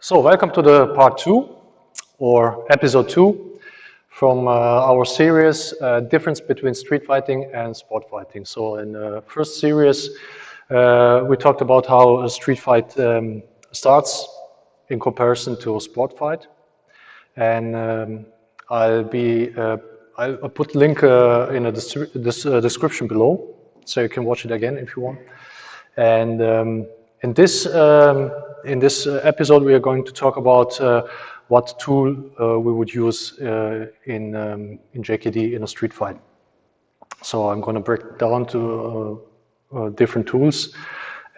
So, welcome to the part 2 or episode 2 from our series Difference Between Street Fighting and Sport Fighting. So, in the first series, we talked about how a street fight starts in comparison to a sport fight. And I'll put link in the description below, so you can watch it again if you want. And in this episode, we are going to talk about what tool we would use in JKD in a street fight. So I'm going to break it down to different tools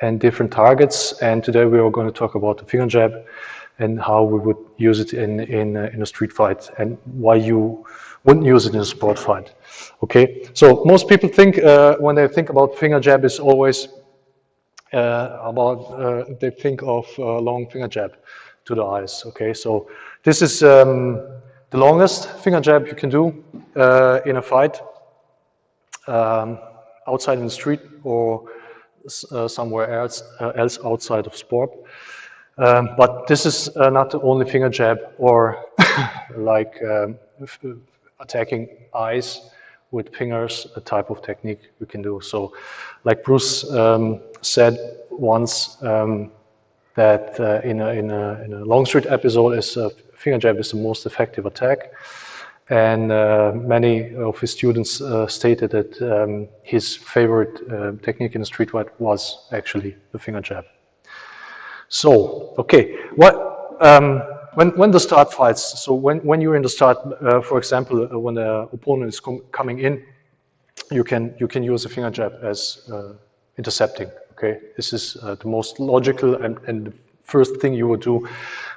and different targets. And today we are going to talk about the finger jab and how we would use it in a street fight and why you wouldn't use it in a sport fight. Okay, so most people think when they think about finger jab is always they think of long finger jab to the eyes. Okay, so this is the longest finger jab you can do in a fight outside in the street or somewhere else outside of sport. But this is not the only finger jab or like attacking eyes with fingers, a type of technique we can do. So, like Bruce said once, that in a long street episode, finger jab is the most effective attack, and many of his students stated that his favorite technique in a street fight was actually the finger jab. So, okay, when the start fights, so when you're in the start, for example, when the opponent is coming in, you can use a finger jab as intercepting. Okay, this is the most logical and the first thing you would do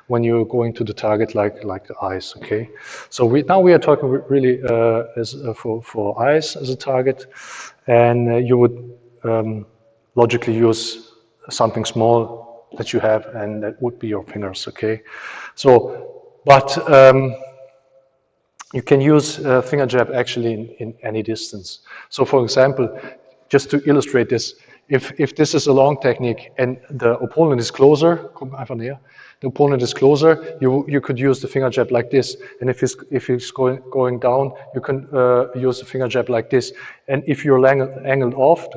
when you're going to the target, like the eyes. Okay, so now we are talking really for eyes as a target, and you would logically use something small that you have, and that would be your fingers. Okay, so but you can use finger jab actually in any distance. So, for example, just to illustrate this, if this is a long technique and the opponent is closer, the opponent is closer, you could use the finger jab like this. And if he's going down, you can use the finger jab like this. And if you're angled off,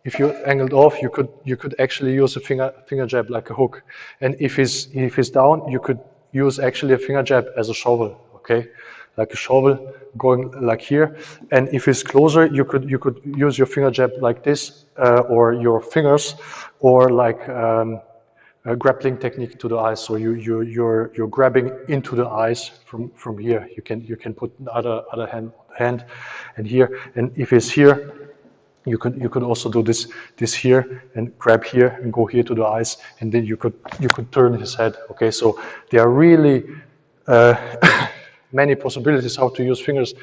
if you're angled off, you could actually use a finger jab like a hook. And if he's down, you could use actually a finger jab as a shovel. Okay, like a shovel going like here. And if he's closer, you could use your finger jab like this, or your fingers, or like a grappling technique to the eyes. So you're grabbing into the eyes from here. You can put the other hand and here. And if it's here, you could also do this here and grab here and go here to the eyes, and then you could turn his head. Okay, so there are really many possibilities how to use fingers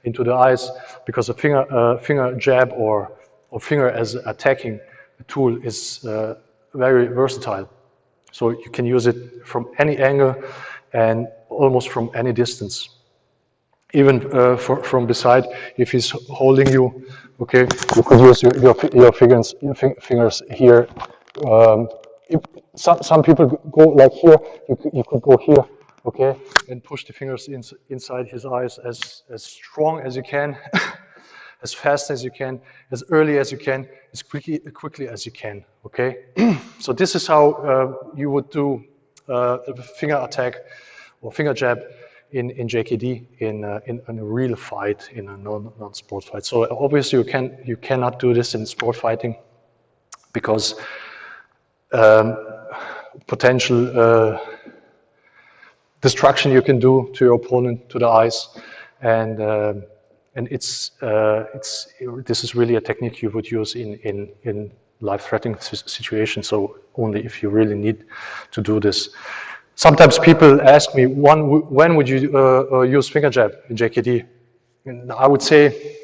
into the eyes, because a finger jab or finger as attacking tool is very versatile. So you can use it from any angle and almost from any distance. Even from beside, if he's holding you, okay, you could use your fingers here. If some people go like here, you could go here, okay, and push the fingers inside his eyes as strong as you can, as fast as you can, as early as you can, as quickly as you can, okay. So this is how you would do a finger attack or finger jab in JKD in a real fight, in a non-sport fight. So obviously you cannot do this in sport fighting, because potential destruction you can do to your opponent, to the eyes, and this is really a technique you would use in life-threatening situations. So only if you really need to do this. Sometimes people ask me, when would you use finger jab in JKD? And I would say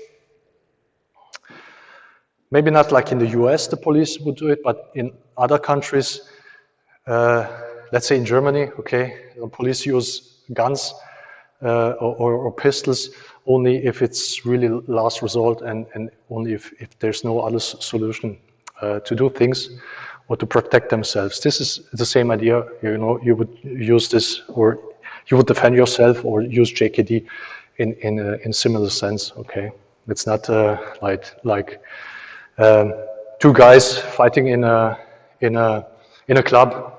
maybe not like in the US the police would do it, but in other countries, let's say in Germany, okay, the police use guns or pistols only if it's really last resort, and only if there's no other solution to do things, or to protect themselves. This is the same idea. You know, you would use this, or you would defend yourself, or use JKD in similar sense. Okay, it's not like two guys fighting in a club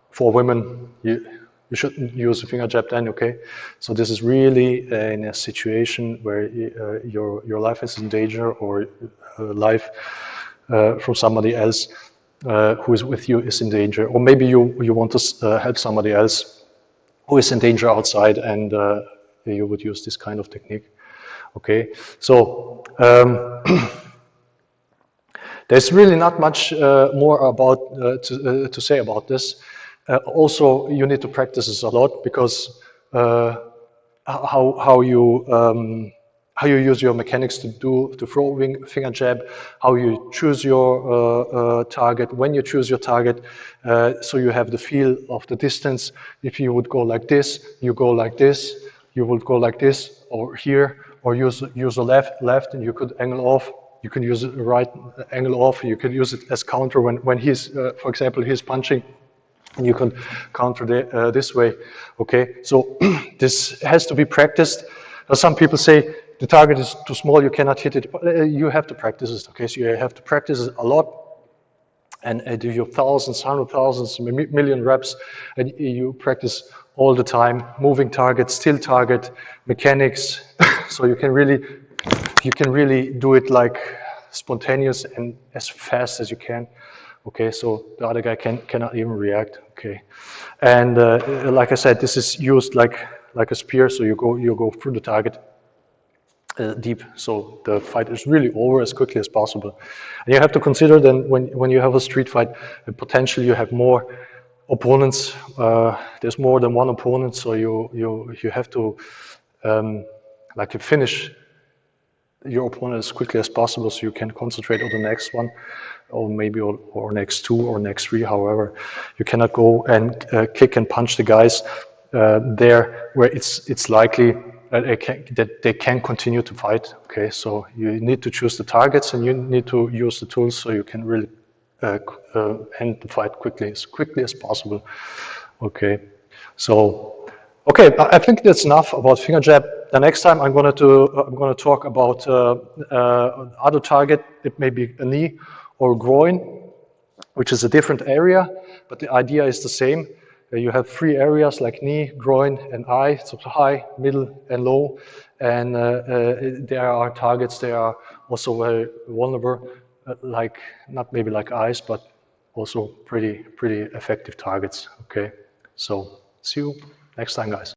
for women. You shouldn't use a finger jab then. Okay, so this is really in a situation where your life is in danger, or life from somebody else who is with you is in danger, or maybe you want to help somebody else who is in danger outside, and you would use this kind of technique. Okay, so there's really not much more about to say about this. Also, you need to practice this a lot, because how you use your mechanics to throw finger jab, how you choose your target, when you choose your target, so you have the feel of the distance. If you would go like this, you go like this. You would go like this, or here, or use the left, and you could angle off. You can use the right, angle off. You could use it as counter when he's, for example, he's punching, and you can counter this way. Okay, so this has to be practiced. Some people say the target is too small, you cannot hit it. But you have to practice it. Okay, so you have to practice it a lot, and do your thousands, 100,000, million reps, and you practice all the time. Moving target, still target, mechanics. So you can really do it like spontaneous and as fast as you can. Okay, so the other guy cannot even react. Okay, and like I said, this is used like a spear. So you go through the target deep. So the fight is really over as quickly as possible. And you have to consider then when you have a street fight, potentially you have more opponents. There's more than one opponent, so you have to like to finish your opponent as quickly as possible, so you can concentrate on the next one, or maybe or next two or next three. However, you cannot go and kick and punch the guys there where it's likely that they can continue to fight. Okay, so you need to choose the targets, and you need to use the tools so you can really end the fight as quickly as possible. Okay, so okay, I think that's enough about finger jab. The next time I'm going to talk about other target. It may be a knee or groin, which is a different area, but the idea is the same. You have three areas like knee, groin, and eye, so high, middle, and low. And there are targets. They are also very vulnerable, like not maybe like eyes, but also pretty effective targets. Okay, so see you next time, guys.